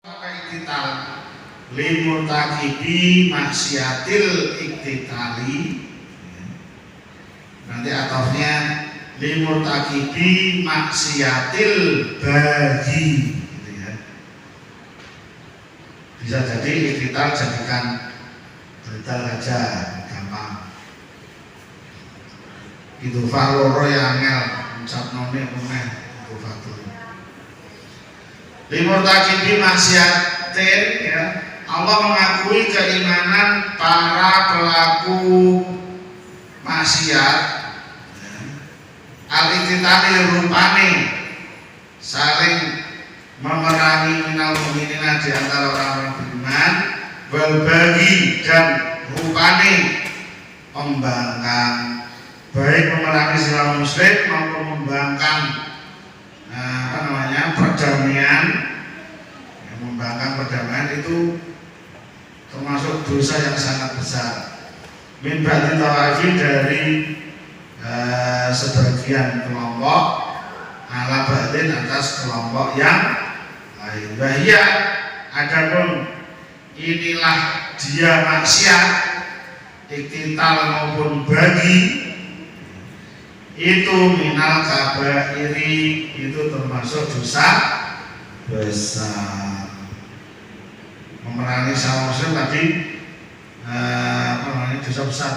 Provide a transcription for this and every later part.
Iktital limurtakibi maksiatil iktitali, nanti atofnya limurtakibi maksiatil bagi, gitu ya. Bisa jadi iktital jadikan detail aja, gampang. Itu faloro yang angel ucap none umeh itu fatul. Limurtakibi maksiatin, ya, Allah mengakui keimanan para pelaku maksiat, ya. Al-iktitali rupane saling memerangi minal mu'minina di antara orang-orang beriman, wal bagi dan rupane membangkang, baik memerangi sesama muslim maupun membangkang perdamaian. Yang membangkang perdamaian itu termasuk dosa yang sangat besar. Min ba'di tawafi, dari sebagian kelompok ala ba'din atas kelompok yang lain. Bahia, adapun inilah dia maksiat iktital maupun bagi, itu minal kabairi, itu termasuk dosa besar. Memerangi sama muslim tadi dosa besar,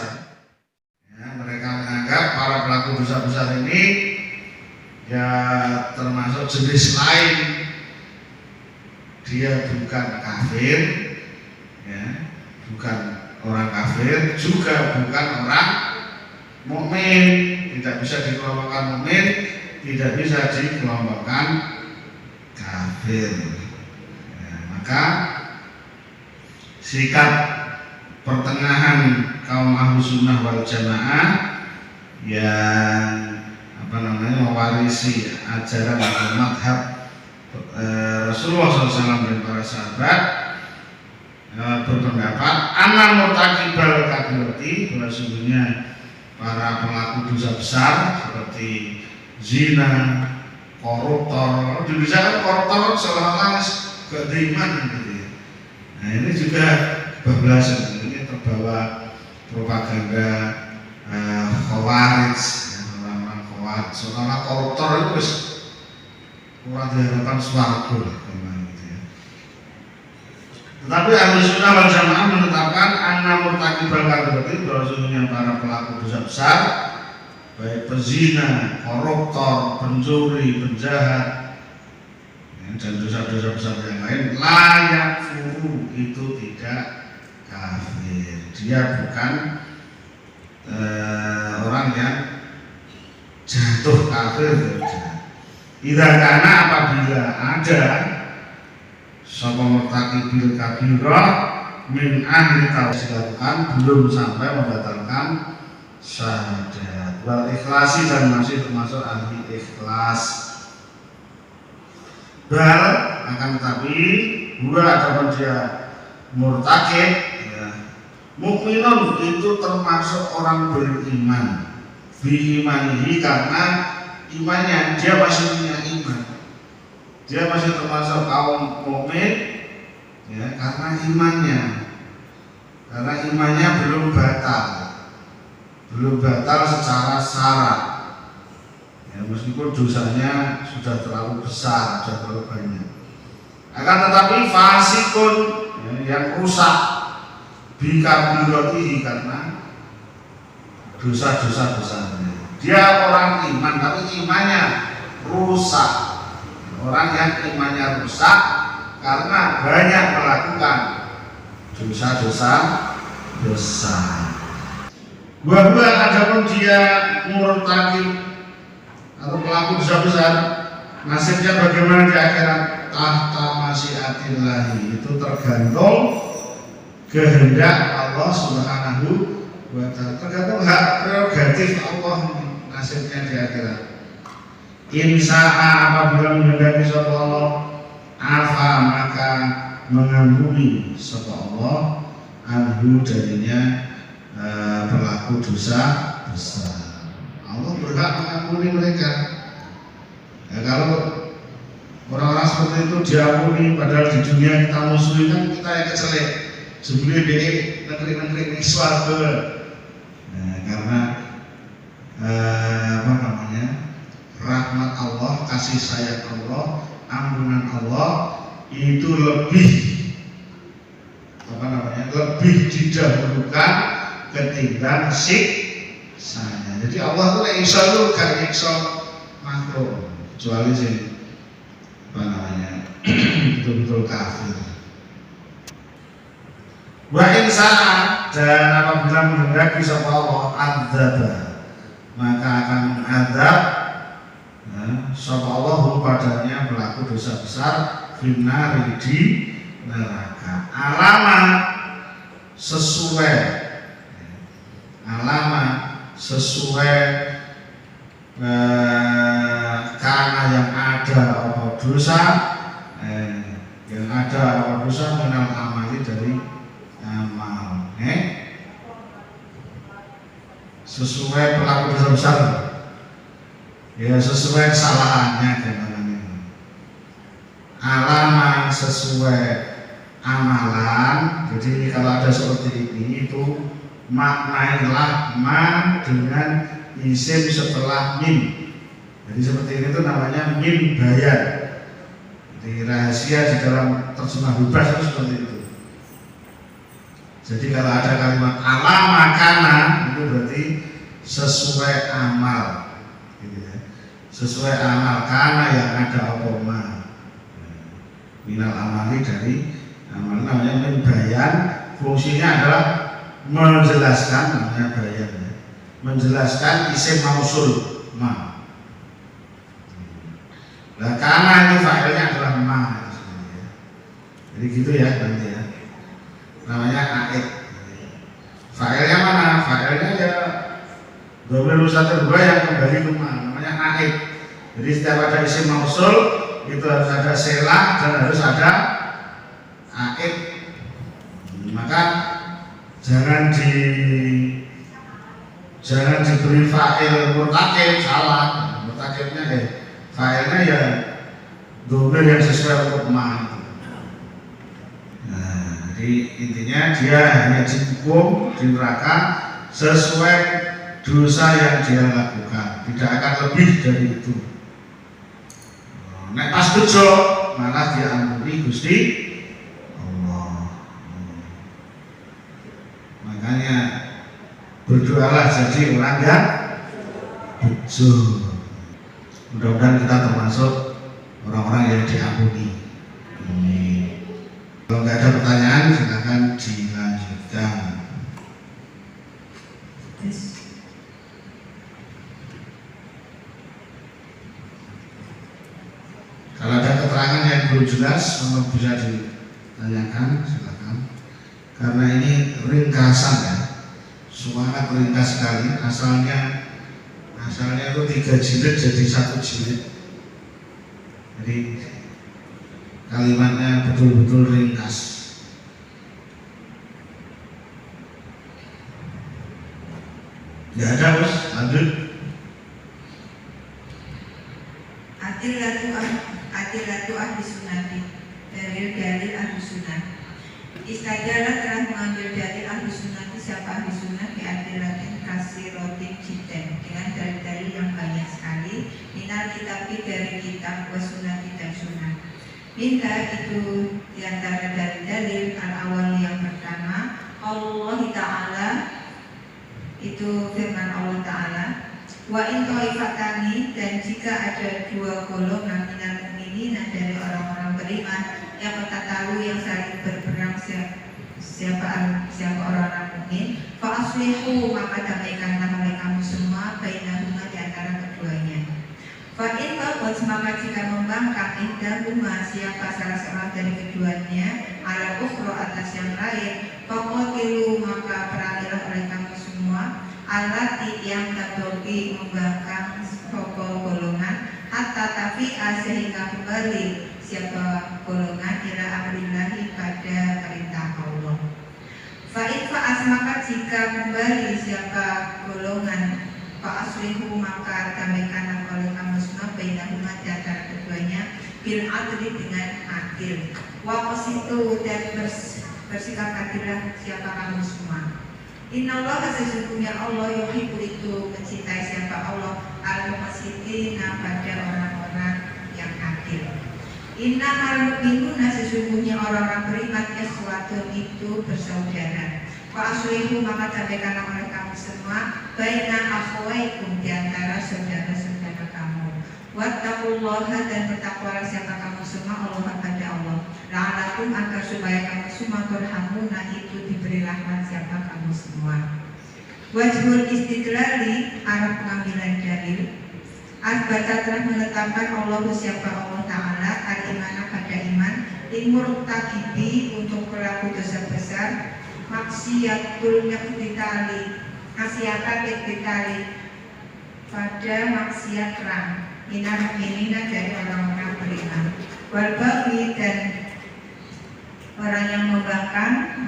ya. Mereka menganggap para pelaku dosa besar ini ya termasuk jenis lain, dia bukan kafir, ya, bukan orang kafir, juga bukan orang mukmin, tidak bisa dikelompokkan mukmin, tidak bisa dikelompokkan kafir. Ya, maka sikap pertengahan kaum Ahlus Sunnah wal Jamaah yang mewarisi ajaran atau madhab Rasulullah SAW dan para sahabat, berpendapat anna murtakibal kabirati, bahwa sesungguhnya para pelaku dosa besar seperti zina, koruptor, di Indonesia kan koruptor seolah-olah gak ada iman, gitu ya. Nah ini juga bablasan, ini terbawa propaganda khawarij, orang-orang khawarij, seolah-olah koruptor itu wis kurang dihadapan swarga, gitu ya. Tetapi Ahlus Sunnah wal Jamaah menetapkan anna murtakibal kabirati, bahwa sesungguhnya para pelaku dosa besar, baik pezina, koruptor, pencuri, penjahat, ya, dan dosa-dosa besar yang lain, layak furu, itu tidak kafir. Dia bukan orang yang jatuh kafir. Idza kana, apabila ada sapa murtakibil kabirah min ahli tauhid, belum sampai membatalkan syahadat, wal ikhlasi, dan masih termasuk ahli ikhlas. Bal, akan tetapi gua ataupun dia murtakib, ya, mukminun, itu termasuk orang beriman, biimanihi, karena imannya, dia masih punya iman, dia masih termasuk kaum mukmin, ya, karena imannya belum batal secara syarat, ya, meskipun dosanya sudah terlalu besar, sudah terlalu banyak. Akan tetapi fasikun, ya, yang rusak bikabiratihi, karena dosa-dosa besarnya. Dia orang iman tapi imannya rusak. Orang yang imannya rusak karena banyak melakukan dosa-dosa besar. Bahwa adapun dia murtakib atau pelaku dosa besar, nasibnya bagaimana di akhirat? Tahta masyiatillahi, itu tergantung kehendak Allah Subhanahu wa ta'ala, tergantung hak prerogatif Allah nasibnya di akhirat. Insya'a, apabila menghendaki sapa Allah, afa, maka mengampuni sapa Allah anhu, darinya pelaku dosa besar. Allah berhak mengampuni mereka. Ya, kalau Orang-orang seperti itu diampuni, padahal di dunia kita musuhi kan kita yang kecelek. Sebelum di negeri-negeri swarga. Nah, karena apa namanya, rahmat Allah, kasih sayang Allah, ampunan Allah itu lebih apa namanya, lebih didahulukan ketimbang siksanya. Jadi Allah itu nek iso itu gak nyiksa makhluk kecuali sing apa namanya betul-betul kafir. Wa insana, dan apabila menghendaki sapa Allah adzaba, maka akan mengadab sapa Allah padanya pelaku dosa besar finnar di neraka. Alamat sesuai karena yang ada apa dosa mengenal amali dari amal sesuai pelaku dosa besar ya, sesuai kesalahannya gambarannya. Alamat sesuai amalan. Jadi kalau ada seperti ini itu maknailah ma dengan isim setelah min. Jadi seperti ini itu namanya min bayan. Jadi rahasia di dalam terjemah bebas itu seperti itu. Jadi kalau ada kalimat ala makana itu berarti sesuai amal, gitu ya. Sesuai amal karena yang ada opoma minal amali dari amal, namanya min bayan. Fungsinya adalah menjelaskan, namanya bayan ya. Menjelaskan isim mausul ma. Nah karena itu fa'ilnya adalah ma ya. Jadi gitu ya nanti ya. Namanya aid. Fa'ilnya mana? Fa'ilnya ya dhamir mustatir yang kembali ke ma, namanya aid. Jadi setiap ada isim mausul itu harus ada selah dan harus ada aid. Maka jangan diberi fa'il murtakib, salah. Murtakibnya fa'ilnya ya dhamir yang sesuai untuk ma. Jadi intinya dia hanya dihukum di neraka sesuai dosa yang dia lakukan, tidak akan lebih dari itu. Nek pas dosa malah diampuni Gusti Allah. Makanya berdoalah jadi orang yang bejo. Mudah-mudahan kita termasuk orang-orang yang diampuni. Kalau nggak ada pertanyaan, silakan dilanjutkan. Kalau ada keterangan yang belum jelas, bisa ditanyakan, silakan. Karena ini ringkasan ya, sangat ringkas sekali. Asalnya itu 3 jilid jadi 1 jilid. Jadi kalimatnya betul-betul ringkas. Tidak ada bos, lanjut. Adilatu ahli sunnati, dalil ahli sunnah. Istajalah telah mengambil dalil ahli sunnati, siapa ahli sunnah di adilatin kasirotin jiden, dengan dalil-dalil yang banyak sekali. Minal kitabi, dari kitab wa sunnati dan sunnah. Minta itu diantara dalil-dalil al-awal yang pertama, Allah Ta'ala, itu firman Allah Ta'ala, wa in ta'ifatani, dan jika ada 2 golongan minal mu'minin dari orang-orang beriman yang tahu yang saling berperang, siapa orang-orang mukmin, fa aslihu, maka damaikanlah oleh kamu semua bainahuma, di antara keduanya. Fa in taqat, maka jika membangkang ihdahuma, siapa salah seorang dari keduanya, ala ukhra, atas yang lain, faqatilu, maka perangilah oleh kamu semua, alati yang tabogi, membangkang pokok golongan, hatta tafi'a, sehingga kembali siapa golongan ila amrillahi, pada perintah Allah. Fa in fa'as, maka jika kembali siapa golongan, fa aslihu, maka damaikanlah oleh kamu semua bainahuma, di antara keduanya, bil adli dengan adil. Wa qasitu dan bersikap adillah siapa kamu semua. Innallaha sesungguhnya Allah yuhibbu itu mencintai siapa Allah al-muqsitina pada orang-orang yang adil. Innamal mu'minuna sesungguhnya orang-orang beriman ikhwatun itu bersaudara. Wa aslihu maka sampaikanlah oleh kamu semua baina akhwaikum di antara saudara-saudara kamu. Wattaqullaha dan bertakwalah siapa kamu semua Allah pada Allah. La'alakum agar supaya kamu semua turhamuna itu diberi rahmat siapa kamu semua. Wajhul istidlali arah pengambilan dalil. Asbata telah menetapkan Allah siapa Allah Ta'ala al-imana pada iman limur takibi untuk pelaku dosa besar maksiatul yaktitali maksiatan yaktitali pada maksiat terang minar minina dari orang-orang beriman wal baghi dan orang yang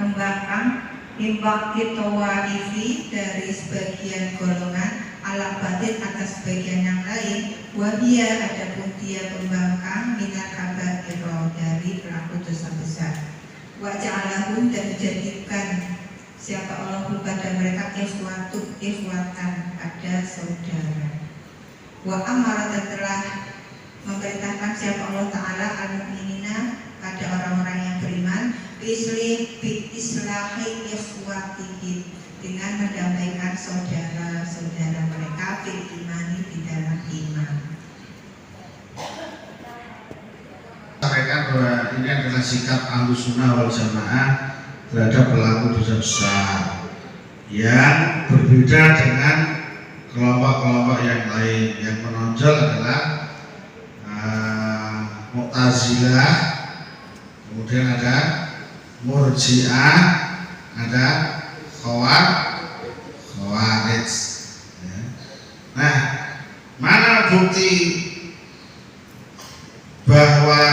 membangkang imbakti tawaifi dari sebagian golongan ala batin atas sebagian yang lain wahia adapun dia pembangkang minar kabairo dari pelaku dosa besar waja'alahum dan menjadikan siapa Allah pada mereka ikhwatan pada saudara. Wa amara dan telah memerintahkan siapa Allah Ta'ala al-mu'minina pada orang-orang yang beriman bi islahi ikhwatihim dengan mendamaikan saudara-saudara mereka fil imani di dalam iman. Sampaikan bahwa ini adalah sikap Ahlussunnah wal Jamaah terhadap pelaku dosa besar yang berbeda dengan kelompok-kelompok yang lain. Yang menonjol adalah Mu'tazilah, kemudian ada Murji'ah, ada Khawarij. Nah, mana bukti bahwa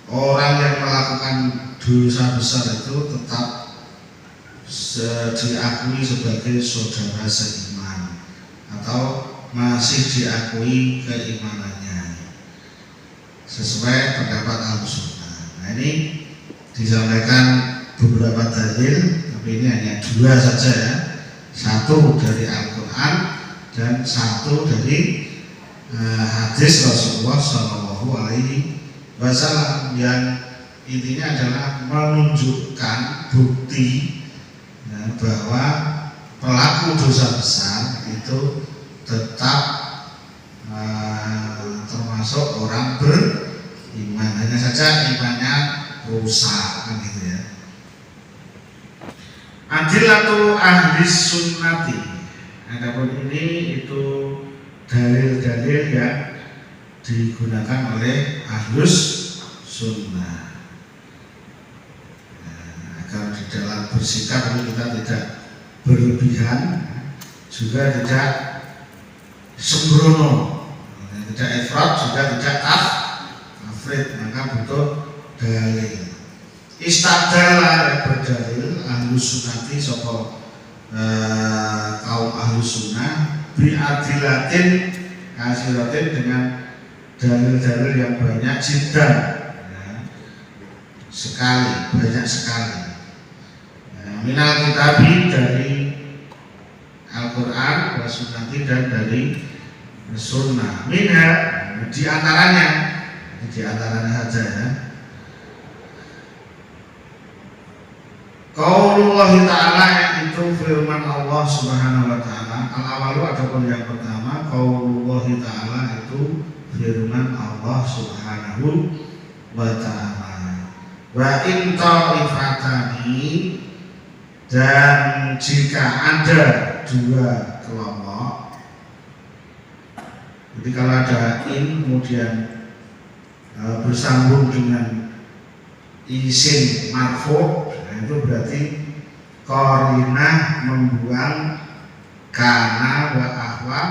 orang yang melakukan dosa besar itu tetap diakui sebagai saudara seiman atau masih diakui keimanannya sesuai pendapat Ahlussunnah. Nah, ini disampaikan beberapa dalil, tapi ini hanya dua saja ya. Satu dari Al-Quran dan satu dari hadis Rasulullah Shallallahu Alaihi Wasallam yang intinya adalah menunjukkan bukti ya, bahwa pelaku dosa besar itu tetap termasuk orang beriman, hanya saja imannya rusak kan gitu ya. Adillatu ahli sunnati. Adapun ini itu dalil-dalil yang digunakan oleh Ahlus Sunnah. Agar di dalam bersikap itu kita tidak berlebihan, juga tidak sembrono, tidak ifrat, juga tidak tafrid, maka butuh dalil. Istadalla berdalil Ahlus Sunnati sapa kaum Ahlus Sunnah bi'adilatin kasiratin dengan dalil-dalil yang banyak jiddan ya, banyak sekali ya, minal kitabi dari Al-Quran wa sunnati dan dari sunnah minha di antaranya saja ya. Qaulullah Ta'ala itu firman Allah Subhanahu wa Ta'ala. Al-awalu ataupun yang pertama, Qaulullah Ta'ala itu firman Allah Subhanahu wa Ta'ala. Wa in ta'ifatani, dan jika ada dua kelompok. Jadi kalau ada in kemudian bersambung dengan isim marfu', itu berarti qarinah membuang kana wa ahwa